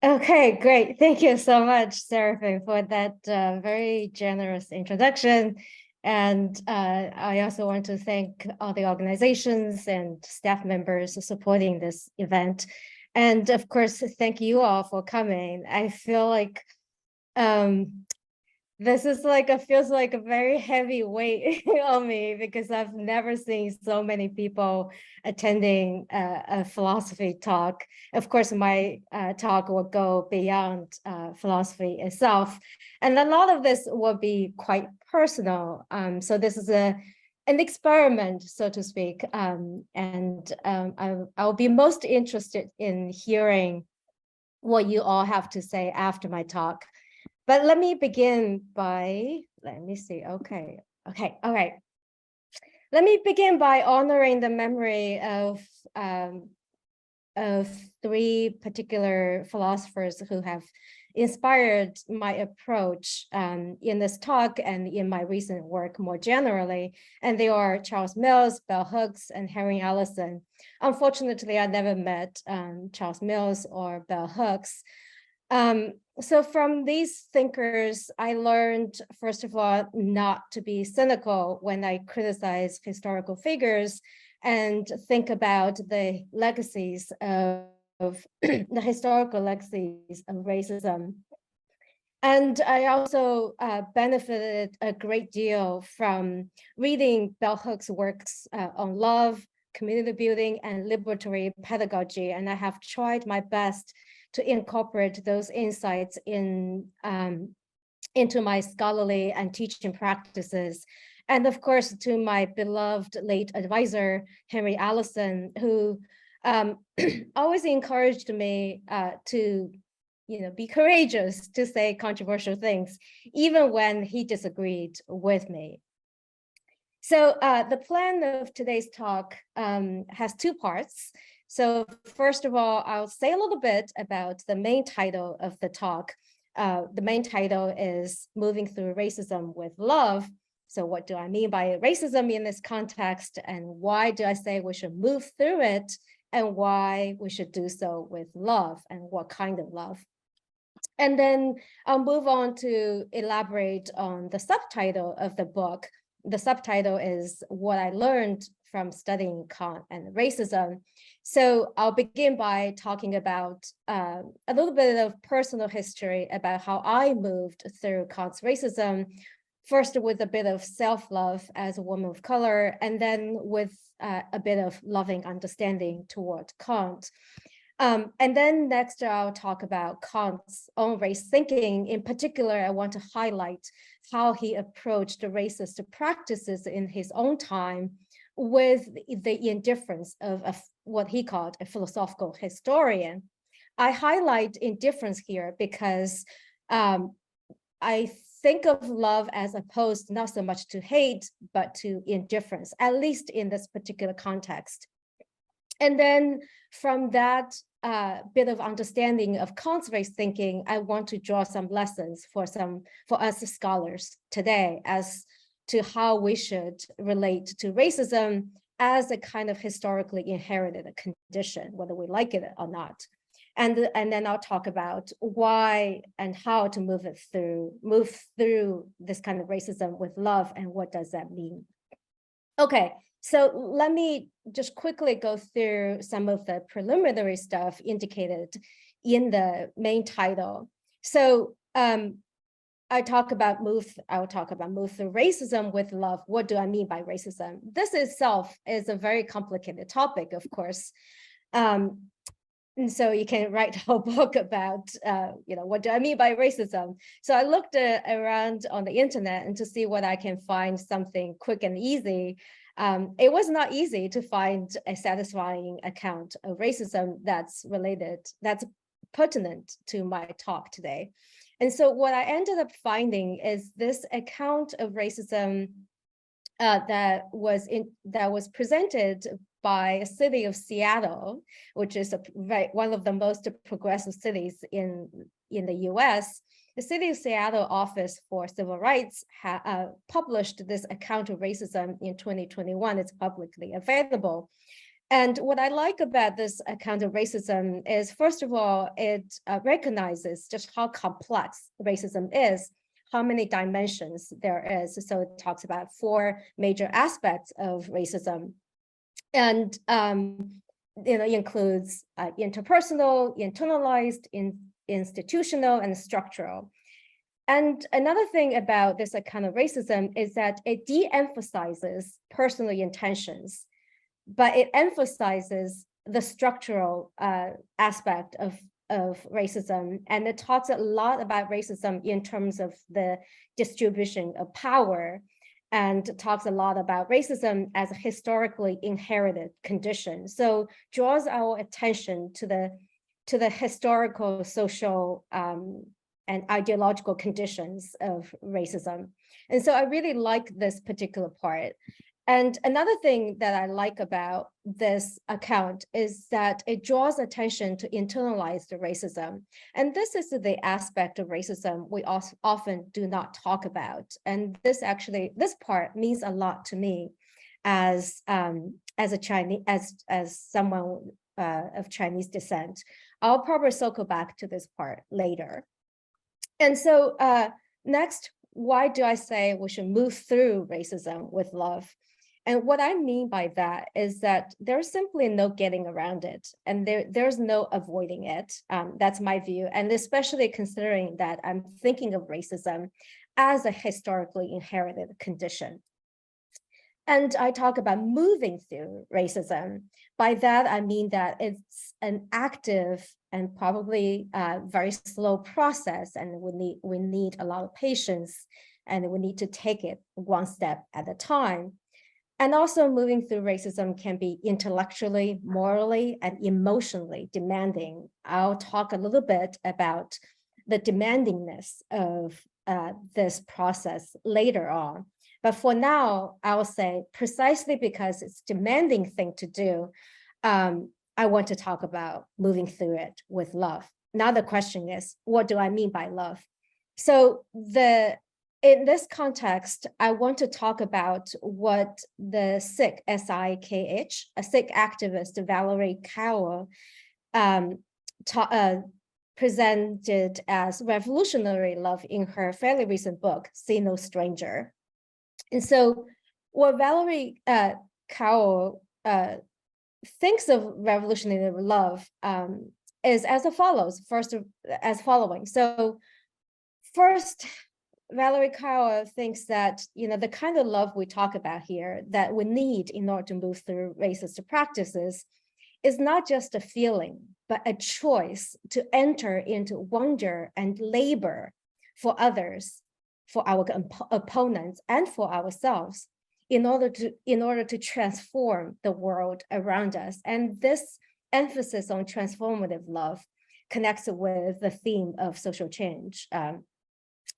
Okay, great. Thank you so much, Seraphim, for that very generous introduction. And I also want to thank all the organizations and staff members supporting this event. And of course, thank you all for coming. I feel like this is feels like a very heavy weight on me because I've never seen so many people attending a philosophy talk. Of course, my talk will go beyond philosophy itself. And a lot of this will be quite personal. So this is an experiment, so to speak. I'll be most interested in hearing what you all have to say after my talk. But let me begin by, let me see, okay, all right. Let me begin by honoring the memory of three particular philosophers who have inspired my approach in this talk and in my recent work more generally. And they are Charles Mills, Bell Hooks, and Henry Allison. Unfortunately, I never met Charles Mills or Bell Hooks. So from these thinkers, I learned, first of all, not to be cynical when I criticize historical figures and think about the legacies of the historical legacies of racism. And I also benefited a great deal from reading Bell Hooks' works on love, community building, and liberatory pedagogy. And I have tried my best to incorporate those insights into my scholarly and teaching practices. And of course, to my beloved late advisor, Henry Allison, who always encouraged me to be courageous to say controversial things, even when he disagreed with me. So the plan of today's talk has two parts. So first of all, I'll say a little bit about the main title of the talk. The main title is Moving Through Racism with Love. So what do I mean by racism in this context? And why do I say we should move through it? And why we should do so with love, and what kind of love? And then I'll move on to elaborate on the subtitle of the book. The subtitle is What I Learned from Studying Kant and Racism. So I'll begin by talking about a little bit of personal history about how I moved through Kant's racism, first with a bit of self-love as a woman of color, and then with a bit of loving understanding toward Kant. And then next, I'll talk about Kant's own race thinking. In particular, I want to highlight how he approached the racist practices in his own time with the indifference of what he called a philosophical historian. I highlight indifference here because I think of love as opposed not so much to hate, but to indifference, at least in this particular context. And then from that bit of understanding of Kant's race thinking, I want to draw some lessons for us scholars today as to how we should relate to racism as a kind of historically inherited condition, whether we like it or not. And then I'll talk about why and how to move through this kind of racism with love, and what does that mean? Okay. So let me just quickly go through some of the preliminary stuff indicated in the main title. So I'll talk about move through racism with love. What do I mean by racism? This itself is a very complicated topic, of course. And so you can write a whole book about, what do I mean by racism? So I looked around on the internet and to see what I can find something quick and easy. It was not easy to find a satisfying account of racism that's pertinent to my talk today. And so what I ended up finding is this account of racism that was presented by a city of Seattle, which is one of the most progressive cities in the US. The City of Seattle Office for Civil Rights published this account of racism in 2021. It's publicly available. And what I like about this account of racism is, first of all, it recognizes just how complex racism is, how many dimensions there is. So it talks about 4 major aspects of racism. And it includes interpersonal, internalized, institutional, and structural. And another thing about this account of racism is that it de-emphasizes personal intentions, but it emphasizes the structural aspect of racism. And it talks a lot about racism in terms of the distribution of power, and talks a lot about racism as a historically inherited condition. So draws our attention to the historical, social, and ideological conditions of racism. And so I really like this particular part. And another thing that I like about this account is that it draws attention to internalized racism. And this is the aspect of racism we often do not talk about. And this part means a lot to me as a Chinese, as someone of Chinese descent. I'll probably circle back to this part later. And so next, why do I say we should move through racism with love? And what I mean by that is that there's simply no getting around it, and there's no avoiding it. That's my view, and especially considering that I'm thinking of racism as a historically inherited condition. And I talk about moving through racism. By that, I mean that it's an active and probably very slow process, and we need a lot of patience, and we need to take it one step at a time. And also moving through racism can be intellectually, morally, and emotionally demanding. I'll talk a little bit about the demandingness of this process later on. But for now, I'll say precisely because it's a demanding thing to do, I want to talk about moving through it with love. Now the question is, what do I mean by love? So in this context, I want to talk about what the Sikh, S-I-K-H, a Sikh activist, Valerie Kaur, presented as revolutionary love in her fairly recent book, See No Stranger. And so what Valerie Kaur thinks of revolutionary love is as follows. So first, Valerie Kaur thinks that the kind of love we talk about here that we need in order to move through racist practices is not just a feeling, but a choice to enter into wonder and labor for others, for our opponents, and for ourselves in order to transform the world around us. And this emphasis on transformative love connects with the theme of social change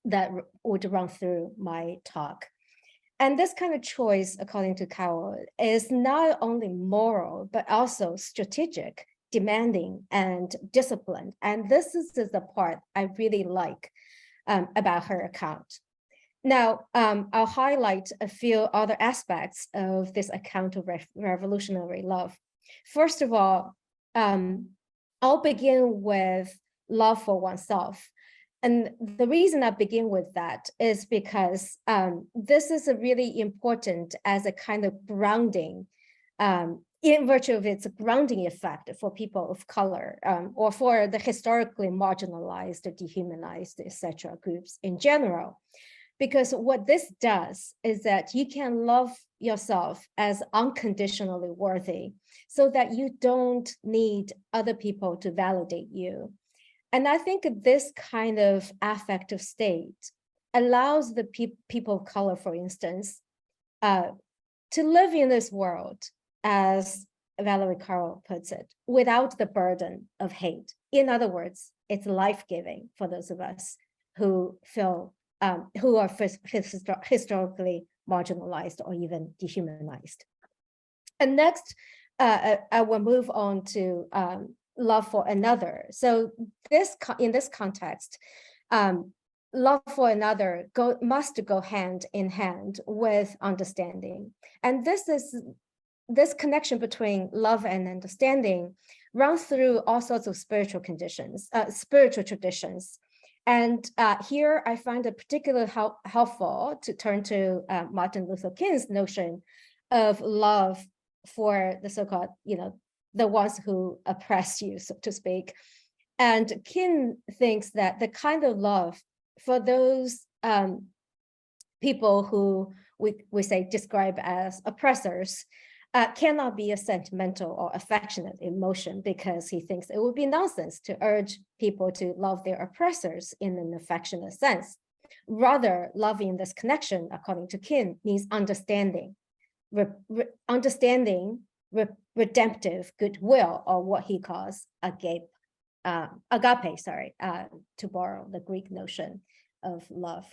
that would run through my talk. And this kind of choice, according to Kaur, is not only moral, but also strategic, demanding, and disciplined. And this is the part I really like about her account. Now, I'll highlight a few other aspects of this account of revolutionary love. First of all, I'll begin with love for oneself. And the reason I begin with that is because this is a really important as a kind of grounding, in virtue of its grounding effect for people of color, or for the historically marginalized, dehumanized, etc. groups in general. Because what this does is that you can love yourself as unconditionally worthy so that you don't need other people to validate you. And I think this kind of affective state allows the people of color, for instance, to live in this world, as Valerie Kaur puts it, without the burden of hate. In other words, it's life-giving for those of us who feel, who are historically marginalized or even dehumanized. And next, I will move on to love for another. So in this context, love for another must go hand in hand with understanding. And this is this connection between love and understanding runs through all sorts of spiritual traditions. And here I find it particularly helpful to turn to Martin Luther King's notion of love for the so-called, the ones who oppress you, so to speak. And King thinks that the kind of love for those people who we say describe as oppressors cannot be a sentimental or affectionate emotion, because he thinks it would be nonsense to urge people to love their oppressors in an affectionate sense. Rather, loving this connection, according to King, means understanding, redemptive goodwill, or what he calls agape, to borrow the Greek notion of love.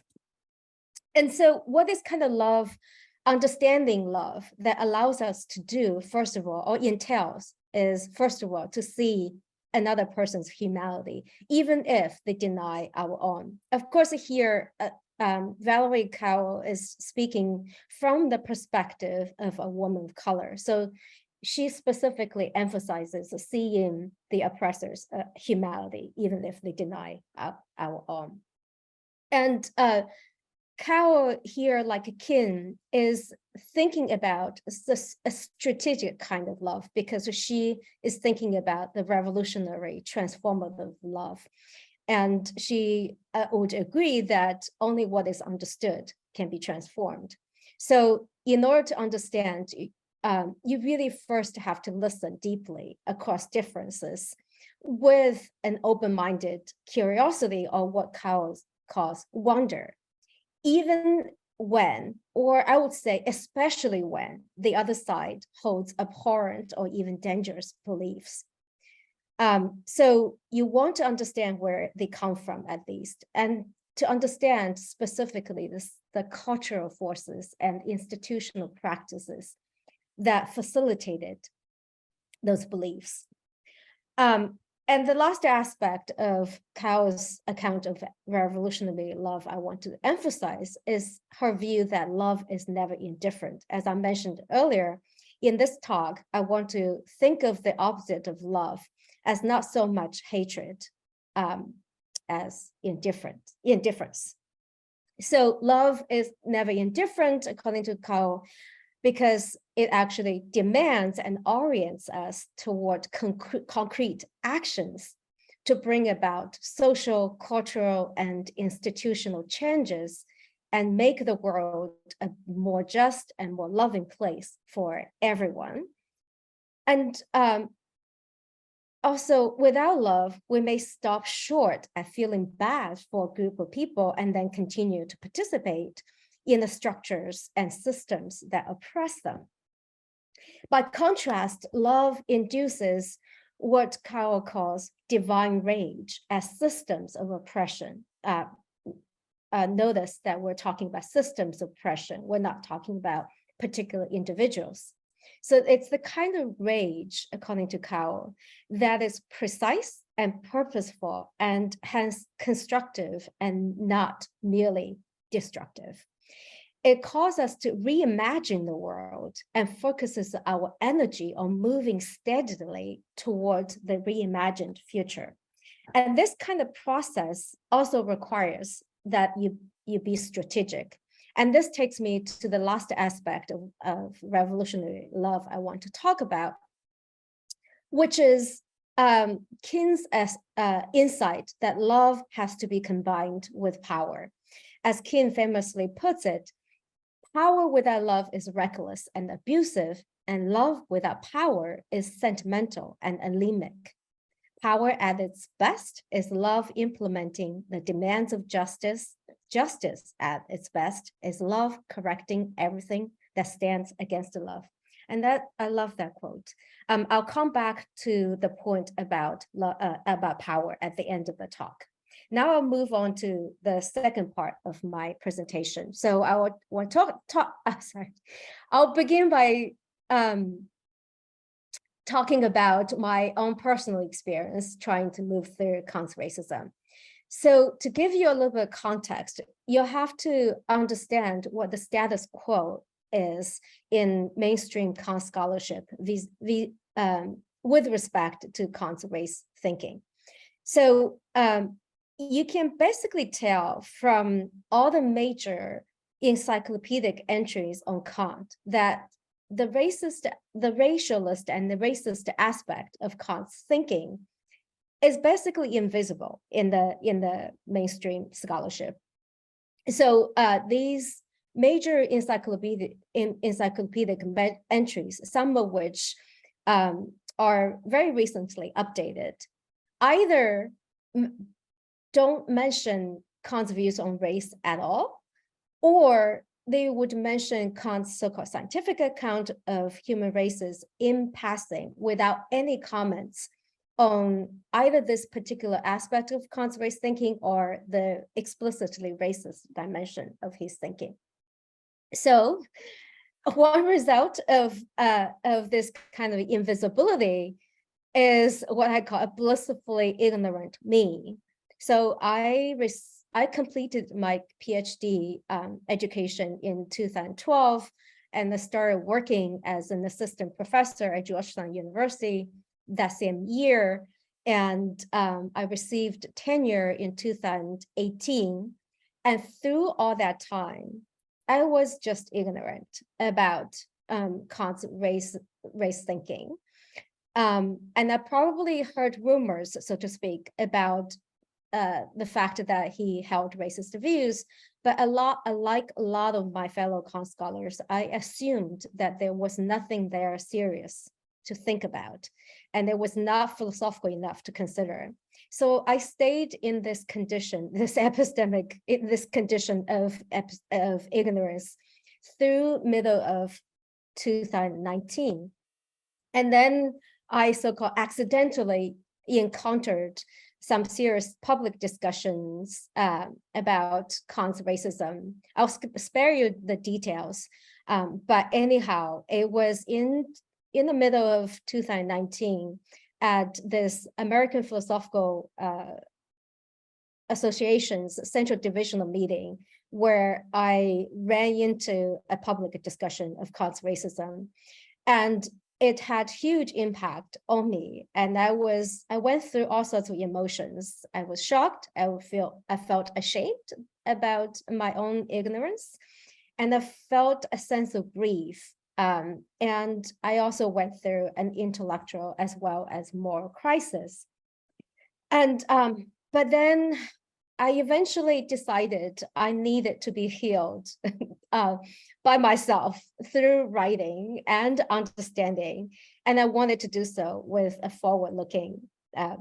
And so what is kind of love, understanding love, that allows us to do, first of all, or entails, is first of all, to see another person's humanity, even if they deny our own. Of course, here, Valerie Cowell is speaking from the perspective of a woman of color. So she specifically emphasizes seeing the oppressor's humanity, even if they deny our own. And Cowell here, like King, is thinking about a strategic kind of love, because she is thinking about the revolutionary, transformative love. And she would agree that only what is understood can be transformed. So in order to understand, you really first have to listen deeply across differences with an open-minded curiosity, or what Cowell calls wonder, even when, or I would say especially when, the other side holds abhorrent or even dangerous beliefs. So you want to understand where they come from, at least, and to understand specifically the cultural forces and institutional practices that facilitated those beliefs. And the last aspect of Cowell's account of revolutionary love I want to emphasize is her view that love is never indifferent. As I mentioned earlier, in this talk, I want to think of the opposite of love as not so much hatred as indifference. So love is never indifferent, according to Cowell, because it actually demands and orients us toward concrete actions to bring about social, cultural, and institutional changes and make the world a more just and more loving place for everyone. And also, without love, we may stop short at feeling bad for a group of people and then continue to participate in the structures and systems that oppress them. By contrast, love induces what Cowell calls divine rage as systems of oppression. Notice that we're talking about systems of oppression. We're not talking about particular individuals. So it's the kind of rage, according to Cowell, that is precise and purposeful, and hence constructive and not merely destructive. It calls us to reimagine the world and focuses our energy on moving steadily towards the reimagined future. And this kind of process also requires that you be strategic. And this takes me to the last aspect of revolutionary love I want to talk about, which is King's insight that love has to be combined with power. As King famously puts it, power without love is reckless and abusive, and love without power is sentimental and anemic. Power at its best is love implementing the demands of justice. Justice at its best is love correcting everything that stands against the love. And that, I love that quote. I'll come back to the point about power at the end of the talk. Now I'll move on to the second part of my presentation. So I want to I'll begin by talking about my own personal experience trying to move through Kant's racism. So to give you a little bit of context, you'll have to understand what the status quo is in mainstream Kant scholarship with respect to Kant's race thinking. So you can basically tell from all the major encyclopedic entries on Kant that the racialist and the racist aspect of Kant's thinking is basically invisible in the mainstream scholarship. So these major encyclopedic entries, some of which are very recently updated, either don't mention Kant's views on race at all, or they would mention Kant's so-called scientific account of human races in passing without any comments on either this particular aspect of Kant's race thinking or the explicitly racist dimension of his thinking. So one result of this kind of invisibility is what I call a blissfully ignorant me. So I completed my PhD education in 2012, and I started working as an assistant professor at Georgetown University that same year. And I received tenure in 2018. And through all that time, I was just ignorant about Kant's race thinking. And I probably heard rumors, so to speak, about the fact that he held racist views, but like a lot of my fellow Kant scholars, I assumed that there was nothing there serious to think about, and it was not philosophical enough to consider. So I stayed in this condition, this condition of ignorance through middle of 2019. And then I so-called accidentally encountered some serious public discussions about Kant's racism. I'll spare you the details, but anyhow, it was in the middle of 2019 at this American Philosophical Association's Central Divisional meeting where I ran into a public discussion of Kant's racism. And it had huge impact on me. And I went through all sorts of emotions. I was shocked. I felt ashamed about my own ignorance. And I felt a sense of grief. And I also went through an intellectual as well as moral crisis. And but then I eventually decided I needed to be healed by myself through writing and understanding. And I wanted to do so with a forward-looking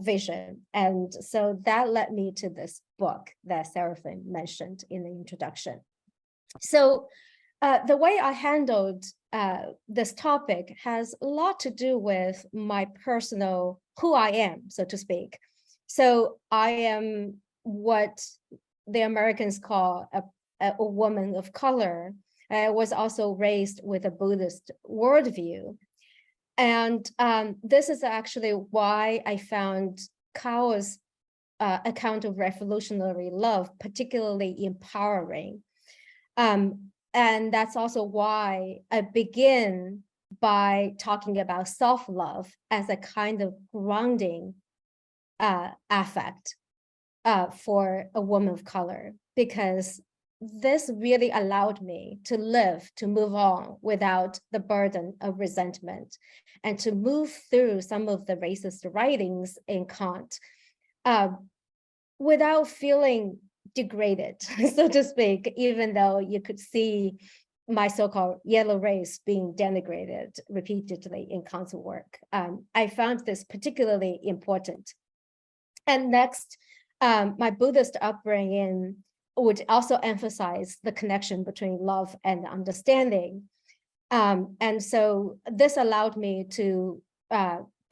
vision. And so that led me to this book that Seraphim mentioned in the introduction. So the way I handled this topic has a lot to do with my personal, who I am, so to speak. So I am what the Americans call a woman of color. I was also raised with a Buddhist worldview. And this is actually why I found Kao's account of revolutionary love particularly empowering. And that's also why I begin by talking about self-love as a kind of grounding affect for a woman of color, because this really allowed me to live, to move on without the burden of resentment, and to move through some of the racist writings in Kant without feeling degraded, so to speak, even though you could see my so-called yellow race being denigrated repeatedly in Kant's work. I found this particularly important. And next, my Buddhist upbringing would also emphasize the connection between love and understanding. And so this allowed me to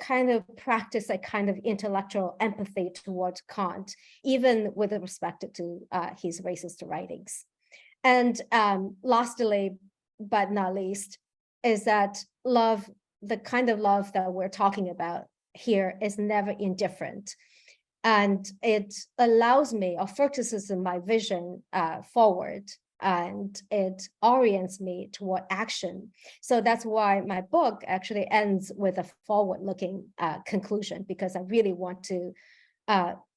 kind of practice a kind of intellectual empathy towards Kant, even with respect to his racist writings. And lastly, but not least, is that love, the kind of love that we're talking about here, is never indifferent. And it allows me, or focuses my vision forward and it orients me toward action. So that's why my book actually ends with a forward-looking conclusion, because I really want to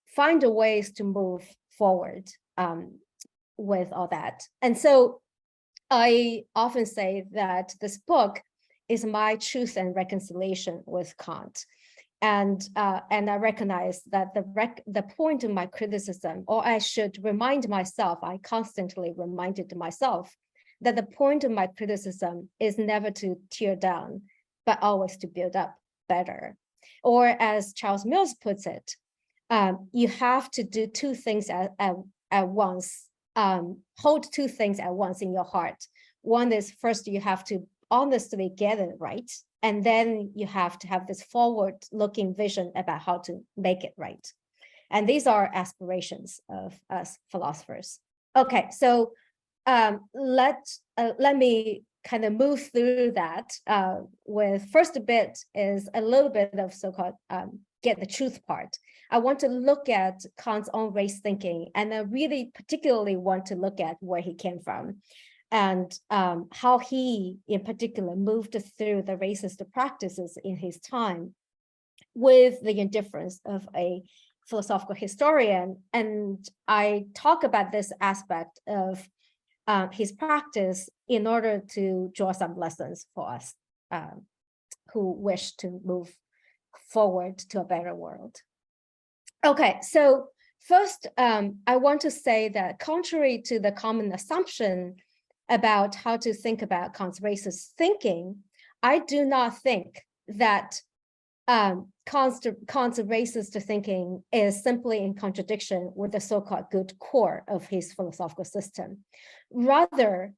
find ways to move forward with all that. And so I often say that this book is my truth and reconciliation with Kant. And I recognize that the point of my criticism, or I should remind myself, I constantly reminded myself that the point of my criticism is never to tear down, but always to build up better. Or as Charles Mills puts it, you have to do two things at once, hold two things at once in your heart. One is, first you have to honestly get it right. And then you have to have this forward-looking vision about how to make it right. And these are aspirations of us philosophers. Okay, so let me kind of move through that. With first bit is a little bit of so-called get the truth part. I want to look at Kant's own race thinking, and I really particularly want to look at where he came from, and how he, in particular, moved through the racist practices in his time with the indifference of a philosophical historian. And I talk about this aspect of his practice in order to draw some lessons for us who wish to move forward to a better world. Okay, so first, I want to say that contrary to the common assumption about how to think about Kant's racist thinking, I do not think that Kant's racist thinking is simply in contradiction with the so-called good core of his philosophical system. Rather,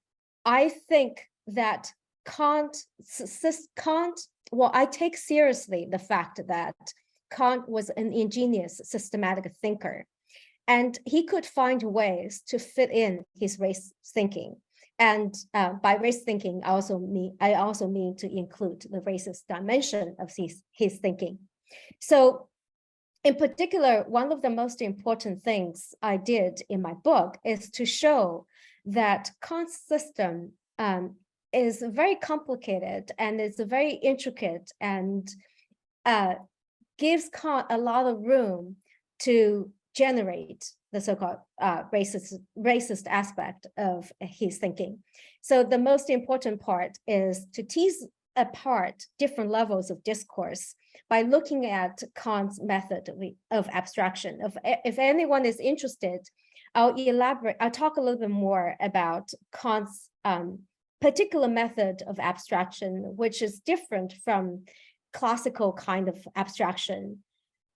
I think that I take seriously the fact that Kant was an ingenious, systematic thinker, and he could find ways to fit in his race thinking. And by race thinking, I also mean to include the racist dimension of his thinking. So in particular, one of the most important things I did in my book is to show that Kant's system is very complicated and it's very intricate, and gives Kant a lot of room to generate the so-called racist aspect of his thinking. So the most important part is to tease apart different levels of discourse by looking at Kant's method of abstraction. If anyone is interested, I'll talk a little bit more about Kant's particular method of abstraction, which is different from classical kind of abstraction.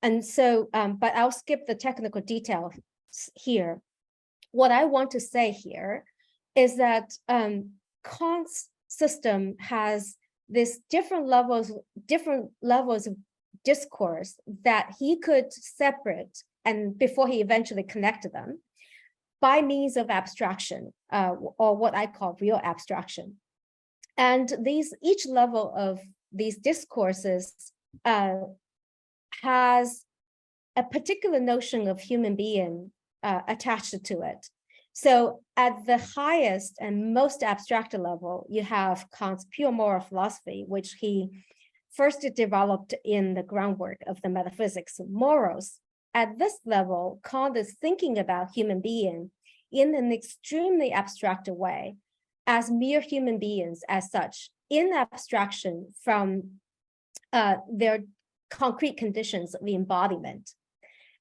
And so, but I'll skip the technical details here. What I want to say here is that Kant's system has this different levels of discourse that he could separate, and before he eventually connected them by means of abstraction, or what I call real abstraction. And each level of these discourses has a particular notion of human being attached to it. So at the highest and most abstract level, you have Kant's pure moral philosophy, which he first developed in the groundwork of the metaphysics of morals. At this level, Kant is thinking about human being in an extremely abstract way, as mere human beings as such, in abstraction from their concrete conditions of embodiment.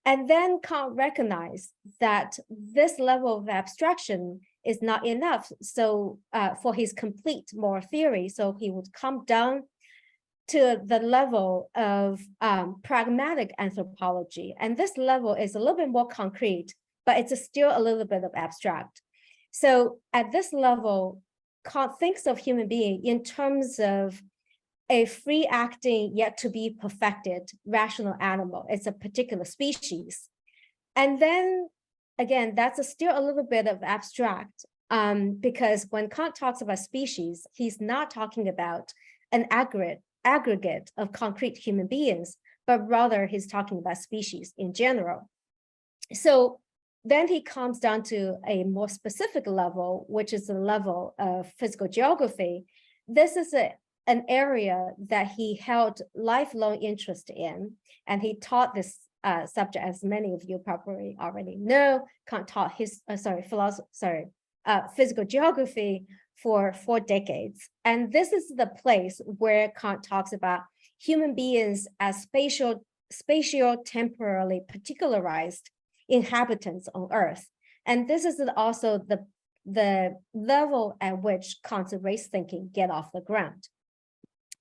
And then Kant recognized that this level of abstraction is not enough for his complete moral theory. So he would come down to the level of pragmatic anthropology. And this level is a little bit more concrete, but it's still a little bit of abstract. So at this level, Kant thinks of human being in terms of a free acting, yet to be perfected rational animal. It's a particular species. And then again, that's still a little bit of abstract, because when Kant talks about species, he's not talking about an aggregate of concrete human beings, but rather he's talking about species in general. So then he comes down to a more specific level, which is the level of physical geography. This is an area that he held lifelong interest in, and he taught this subject, as many of you probably already know. Kant taught physical geography for 4 decades. And this is the place where Kant talks about human beings as spatio-temporally particularized inhabitants on Earth. And this is also the level at which Kant's race thinking get off the ground.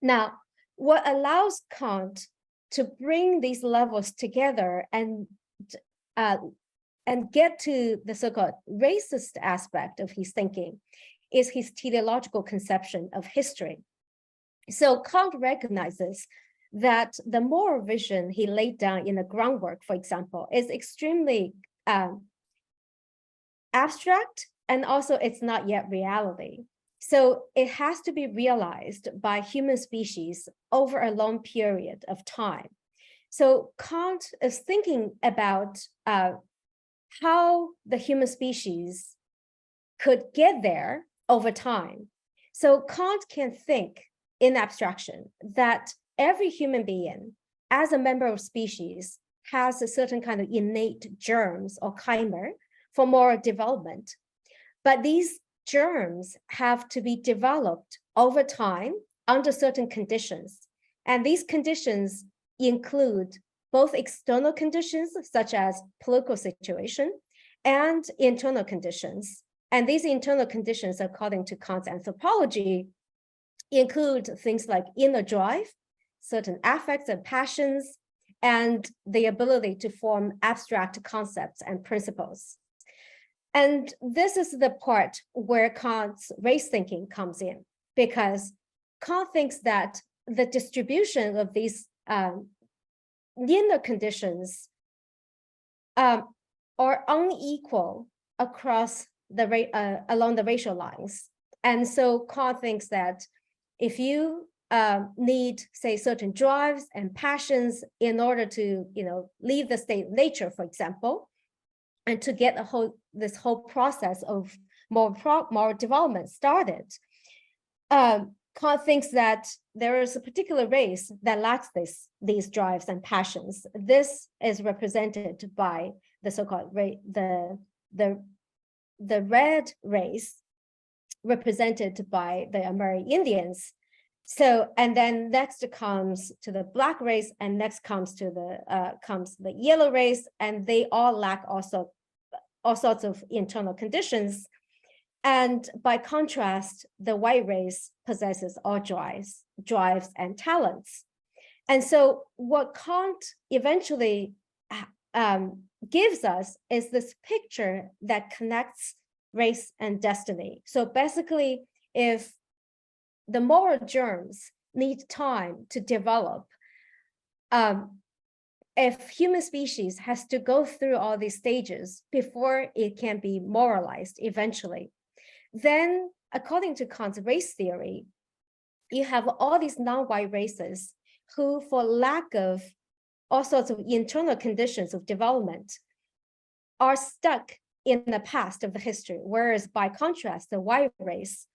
Now, what allows Kant to bring these levels together and get to the so-called racist aspect of his thinking is his teleological conception of history. So Kant recognizes that the moral vision he laid down in the groundwork, for example, is extremely abstract, and also it's not yet reality. So it has to be realized by human species over a long period of time. So Kant is thinking about how the human species could get there over time. So Kant can think in abstraction that every human being, as a member of species, has a certain kind of innate germs or chimer for moral development. But these germs have to be developed over time under certain conditions. And these conditions include both external conditions, such as political situation, and internal conditions. And these internal conditions, according to Kant's anthropology, include things like inner drive, certain affects and passions, and the ability to form abstract concepts and principles. And this is the part where Kant's race thinking comes in, because Kant thinks that the distribution of these inner conditions are unequal across along the racial lines. And so Kant thinks that if you need, say, certain drives and passions in order to, leave the state of nature, for example, and to get this whole process of moral development started, Kant thinks that there is a particular race that lacks these drives and passions. This is represented by the so-called the red race, represented by the American Indians. So, and then next comes to the black race, and next comes to the yellow race, and they all lack also all sorts of internal conditions. And by contrast, the white race possesses all drives and talents. And so what Kant eventually gives us is this picture that connects race and destiny. So basically, if the moral germs need time to develop, if human species has to go through all these stages before it can be moralized eventually, then according to Kant's race theory, you have all these non-white races who, for lack of all sorts of internal conditions of development, are stuck in the past of the history, whereas by contrast, the white race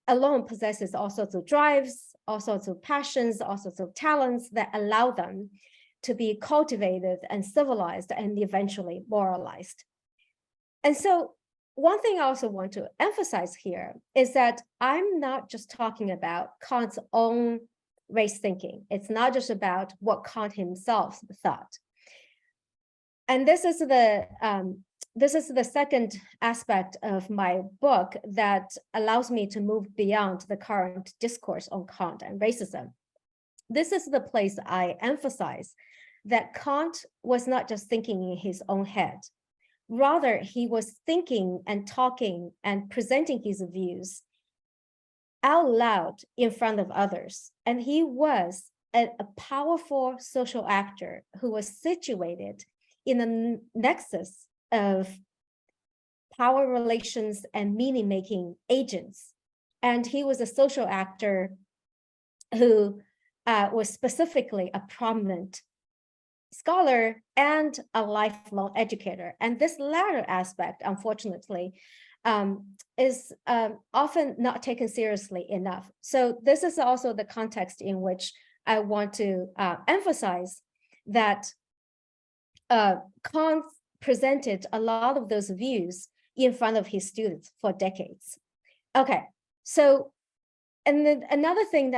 alone possesses all sorts of drives, all sorts of passions, all sorts of talents that allow them to be cultivated and civilized and eventually moralized. And so one thing I also want to emphasize here is that I'm not just talking about Kant's own race thinking. It's not just about what Kant himself thought. And this is the second aspect of my book that allows me to move beyond the current discourse on Kant and racism. This is the place I emphasize that Kant was not just thinking in his own head. Rather, he was thinking and talking and presenting his views out loud in front of others. And he was a powerful social actor who was situated in the nexus of power relations and meaning-making agents. And he was a social actor who was specifically a prominent scholar and a lifelong educator. And this latter aspect, unfortunately, is often not taken seriously enough. So this is also the context in which I want to emphasize that Kant presented a lot of those views in front of his students for decades. Okay, so, and then another thing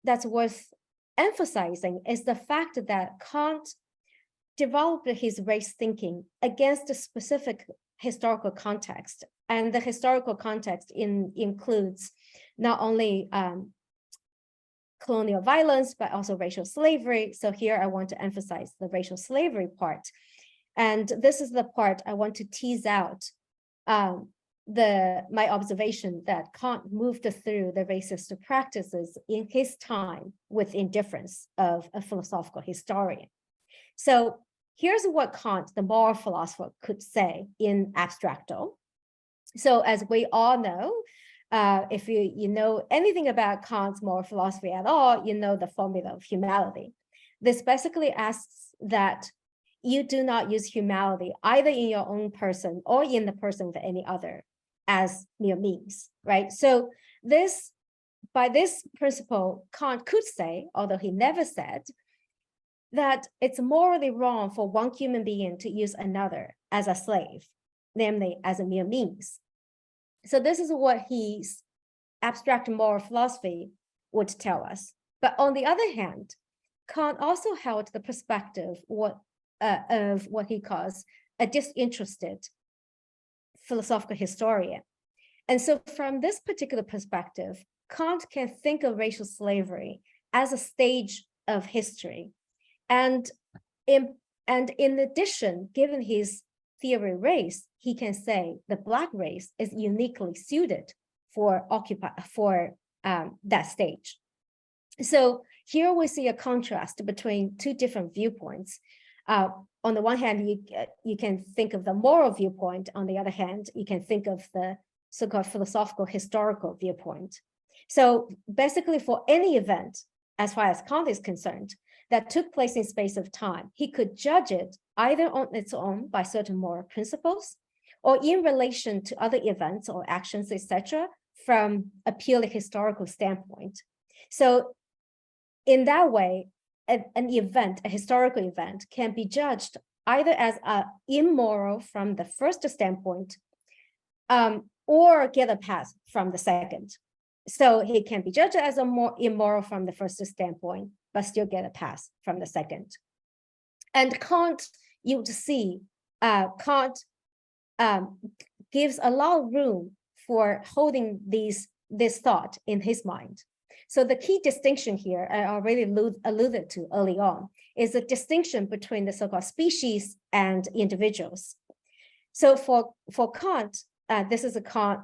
that's worth emphasizing is the fact that Kant developed his race thinking against a specific historical context. And the historical context includes not only colonial violence, but also racial slavery. So here I want to emphasize the racial slavery part. And this is the part I want to tease out my observation that Kant moved through the racist practices in his time with indifference of a philosophical historian. So here's what Kant, the moral philosopher, could say in abstracto. So as we all know, if you know anything about Kant's moral philosophy at all, you know the formula of humanity. This basically asks that you do not use humanity either in your own person or in the person of any other as mere means, right? So by this principle, Kant could say, although he never said, that it's morally wrong for one human being to use another as a slave, namely as a mere means. So this is what his abstract moral philosophy would tell us. But on the other hand, Kant also held the perspective of what he calls a disinterested philosophical historian. And so from this particular perspective, Kant can think of racial slavery as a stage of history. And in addition, given his theory of race, he can say the Black race is uniquely suited for that stage. So here we see a contrast between two different viewpoints. On the one hand, you can think of the moral viewpoint. On the other hand, you can think of the so-called philosophical historical viewpoint. So basically for any event, as far as Kant is concerned, that took place in space of time, he could judge it either on its own by certain moral principles or in relation to other events or actions, etc., from a purely historical standpoint. So in that way, an event, a historical event, can be judged either as immoral from the first standpoint or get a pass from the second. So he can be judged as a more immoral from the first standpoint, but still get a pass from the second. And Kant, you would see, Kant gives a lot of room for holding this thought in his mind. So the key distinction here, I already alluded to early on, is the distinction between the so-called species and individuals. So for Kant, this is a Kant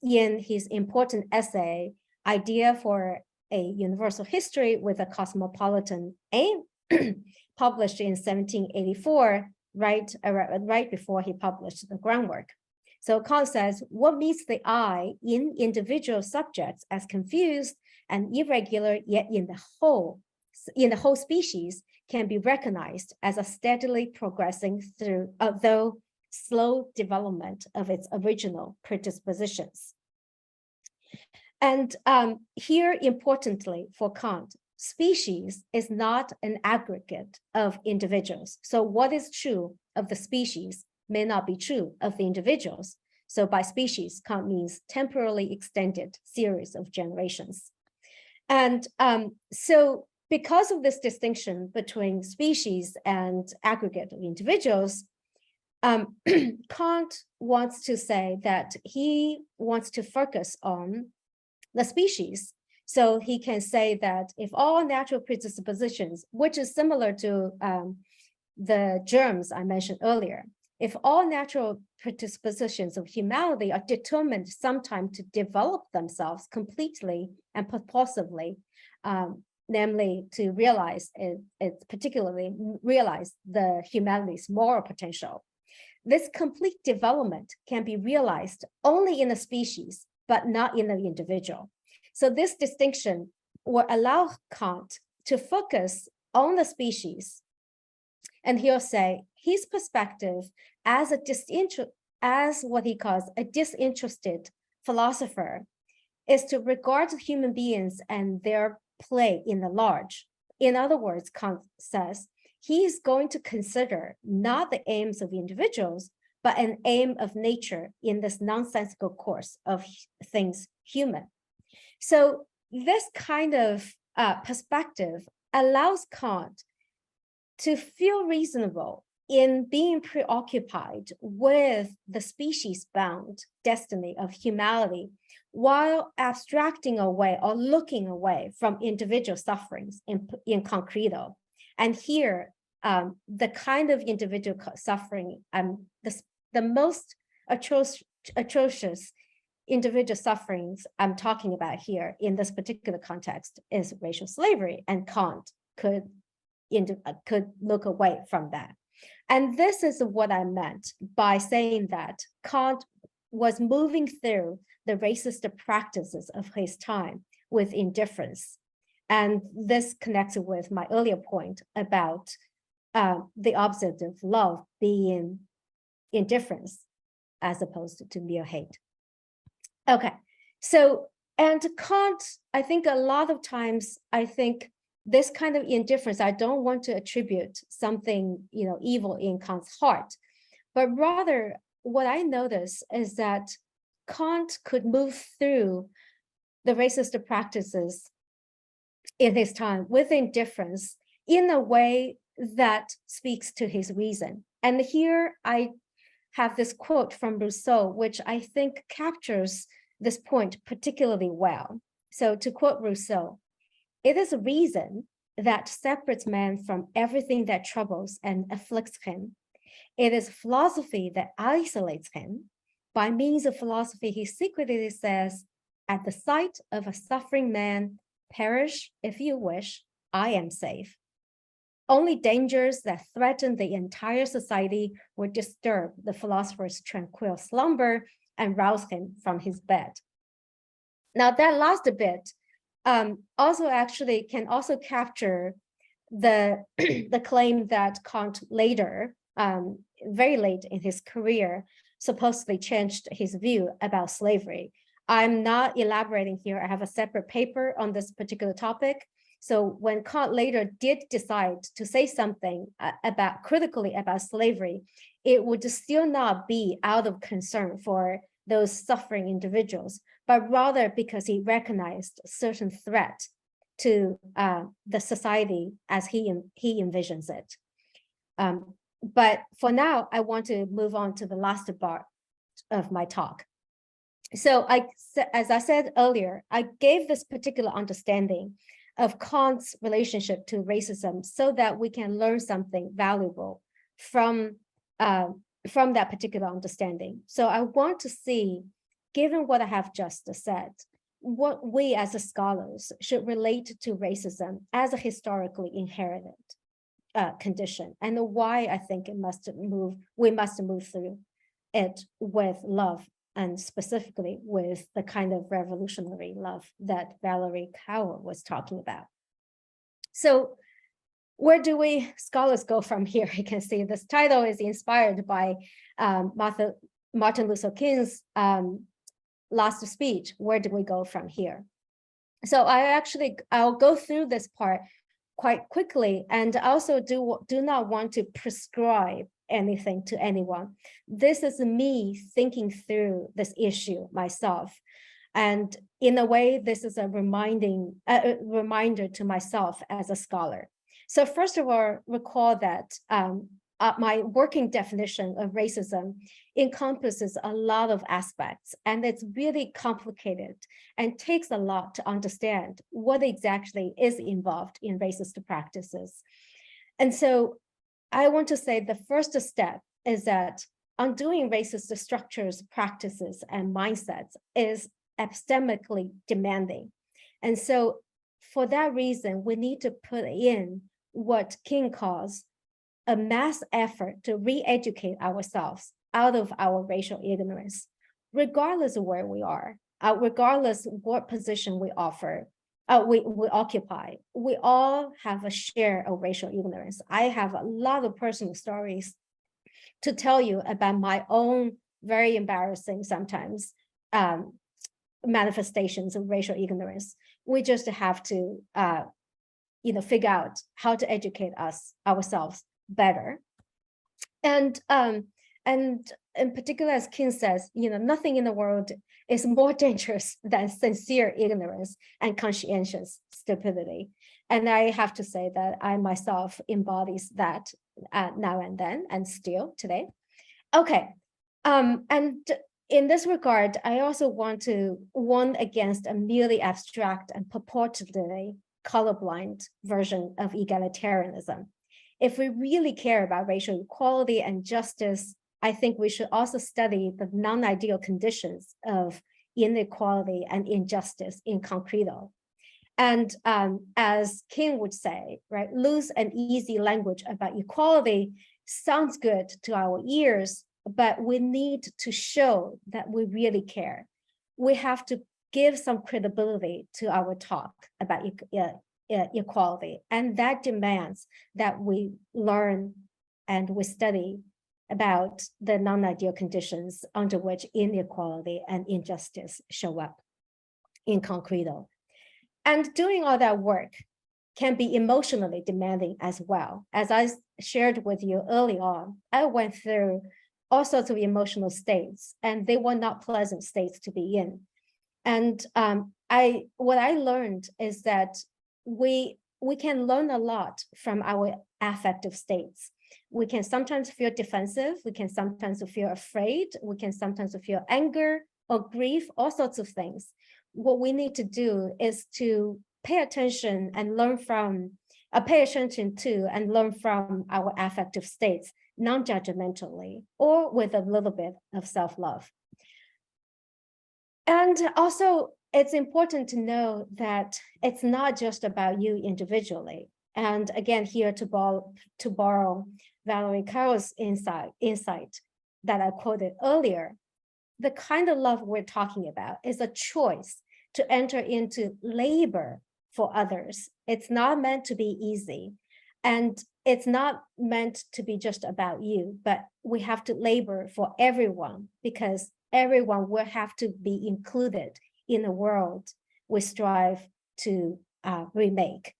in his important essay, Idea for a Universal History with a Cosmopolitan Aim, published in 1784, right before he published the groundwork. So Kant says, what meets the eye in individual subjects as confused and irregular, yet in the whole species, can be recognized as a steadily progressing through, though slow development of its original predispositions. And here, importantly for Kant, species is not an aggregate of individuals. So what is true of the species may not be true of the individuals. So by species, Kant means temporally extended series of generations. And so because of this distinction between species and aggregate of individuals, Kant wants to say that he wants to focus on the species. So he can say that if all natural predispositions, which is similar to the germs I mentioned earlier, if all natural predispositions of humanity are determined sometime to develop themselves completely and purposively, namely to realize particularly realize the humanity's moral potential, this complete development can be realized only in a species, but not in the individual. So this distinction will allow Kant to focus on the species And he'll say his perspective as what he calls a disinterested philosopher is to regard human beings and their play in the large. In other words, Kant says, he is going to consider not the aims of individuals, but an aim of nature in this nonsensical course of things human. So this kind of perspective allows Kant to feel reasonable in being preoccupied with the species-bound destiny of humanity, while abstracting away or looking away from individual sufferings in concreto. And here, the kind of individual suffering, the most atrocious individual sufferings I'm talking about here in this particular context is racial slavery, and Kant could look away from that. And this is what I meant by saying that Kant was moving through the racist practices of his time with indifference. And this connects with my earlier point about the opposite of love being indifference as opposed to mere hate. Okay, so, and Kant, I think a lot of times, I think this kind of indifference, I don't want to attribute something, evil in Kant's heart, but rather what I notice is that Kant could move through the racist practices in his time with indifference in a way that speaks to his reason. And here I have this quote from Rousseau, which I think captures this point particularly well. So to quote Rousseau, it is reason that separates man from everything that troubles and afflicts him. It is philosophy that isolates him. By means of philosophy, he secretly says, at the sight of a suffering man, perish if you wish, I am safe. Only dangers that threaten the entire society would disturb the philosopher's tranquil slumber and rouse him from his bed. Now that last bit also actually can also capture the claim that Kant later, very late in his career, supposedly changed his view about slavery. I'm not elaborating here. I have a separate paper on this particular topic. So when Kant later did decide to say something critically about slavery, it would still not be out of concern for those suffering individuals, but rather because he recognized a certain threat to the society as he envisions it. But for now, I want to move on to the last part of my talk. So as I said earlier, I gave this particular understanding of Kant's relationship to racism so that we can learn something valuable from that particular understanding. So I want to see, given what I have just said, what we as scholars should relate to racism as a historically inherited condition, and why I think we must move through it with love, and specifically with the kind of revolutionary love that Valerie Kaur was talking about. So where do we scholars go from here? You can see this title is inspired by Martin Luther King's last speech. Where do we go from here? So I'll go through this part quite quickly, and also do not want to prescribe anything to anyone. This is me thinking through this issue myself. And in a way, this is a reminder to myself as a scholar. So first of all, recall that my working definition of racism encompasses a lot of aspects, and it's really complicated and takes a lot to understand what exactly is involved in racist practices. And so I want to say the first step is that undoing racist structures, practices, and mindsets is epistemically demanding. And so for that reason, we need to put in what King calls a mass effort to re-educate ourselves out of our racial ignorance, regardless of where we are, regardless of what position we offer we occupy. We all have a share of racial ignorance. I have a lot of personal stories to tell you about my own very embarrassing sometimes manifestations of racial ignorance. We just have to figure out how to educate ourselves better. And in particular, as King says, nothing in the world is more dangerous than sincere ignorance and conscientious stupidity. And I have to say that I myself embodies that now and then, and still today. Okay, and in this regard, I also want to warn against a merely abstract and purportedly colorblind version of egalitarianism. If we really care about racial equality and justice, I think we should also study the non-ideal conditions of inequality and injustice in concreto. And as King would say, right, loose and easy language about equality sounds good to our ears, but we need to show that we really care. We have to give some credibility to our talk about equality, and that demands that we learn and we study about the non-ideal conditions under which inequality and injustice show up in concreto. And doing all that work can be emotionally demanding as well. As I shared with you early on, I went through all sorts of emotional states, and they were not pleasant states to be in. And what I learned is that we can learn a lot from our affective states. We can sometimes feel defensive. We can sometimes feel afraid. We can sometimes feel anger or grief, all sorts of things. What we need to do is to pay attention and learn from, pay attention to and learn from our affective states, non-judgmentally or with a little bit of self-love. And also, it's important to know that it's not just about you individually. And again, here to borrow Valerie Carroll's insight that I quoted earlier, the kind of love we're talking about is a choice to enter into labor for others. It's not meant to be easy. And it's not meant to be just about you, but we have to labor for everyone, because everyone will have to be included in the world we strive to remake.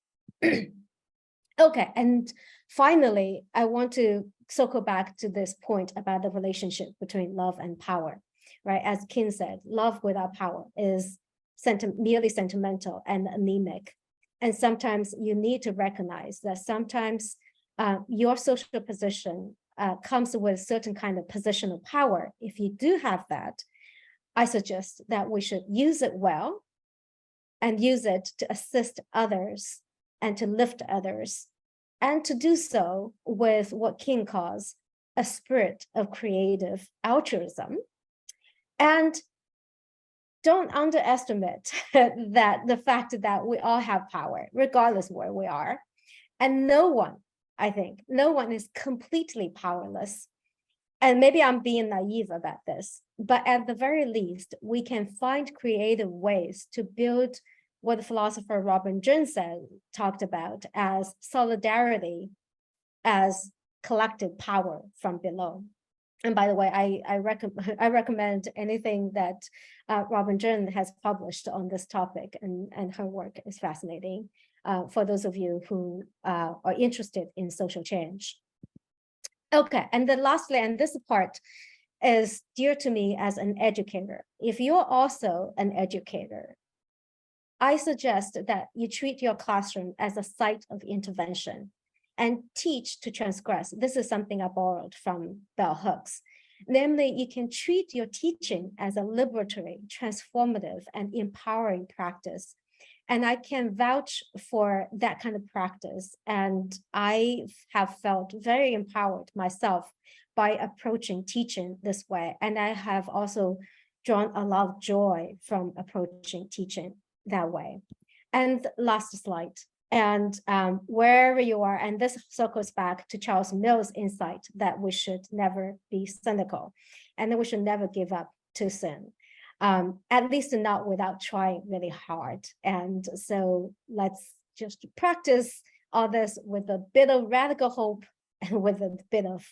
Okay, and finally, I want to circle back to this point about the relationship between love and power, right? As King said, love without power is merely sentimental and anemic. And sometimes you need to recognize that sometimes your social position comes with certain kind of positional power. If you do have that, I suggest that we should use it well and use it to assist others and to lift others, and to do so with what King calls a spirit of creative altruism. And don't underestimate that the fact that we all have power, regardless where we are. And no one, I think, no one is completely powerless. And maybe I'm being naive about this, but at the very least, we can find creative ways to build what the philosopher Robin Jun talked about as solidarity, as collective power from below. And by the way, I recommend anything that Robin Jun has published on this topic, and her work is fascinating for those of you who are interested in social change. Okay, and then lastly, and this part is dear to me as an educator. If you're also an educator, I suggest that you treat your classroom as a site of intervention and teach to transgress. This is something I borrowed from Bell Hooks. Namely, you can treat your teaching as a liberatory, transformative, and empowering practice. And I can vouch for that kind of practice. And I have felt very empowered myself by approaching teaching this way. And I have also drawn a lot of joy from approaching teaching that way. And last slide. And wherever you are, and this circles back to Charles Mill's insight that we should never be cynical and that we should never give up too soon. at least not without trying really hard. And so let's just practice all this with a bit of radical hope and with a bit of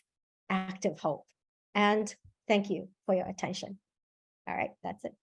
active hope. And thank you for your attention. All right, that's it.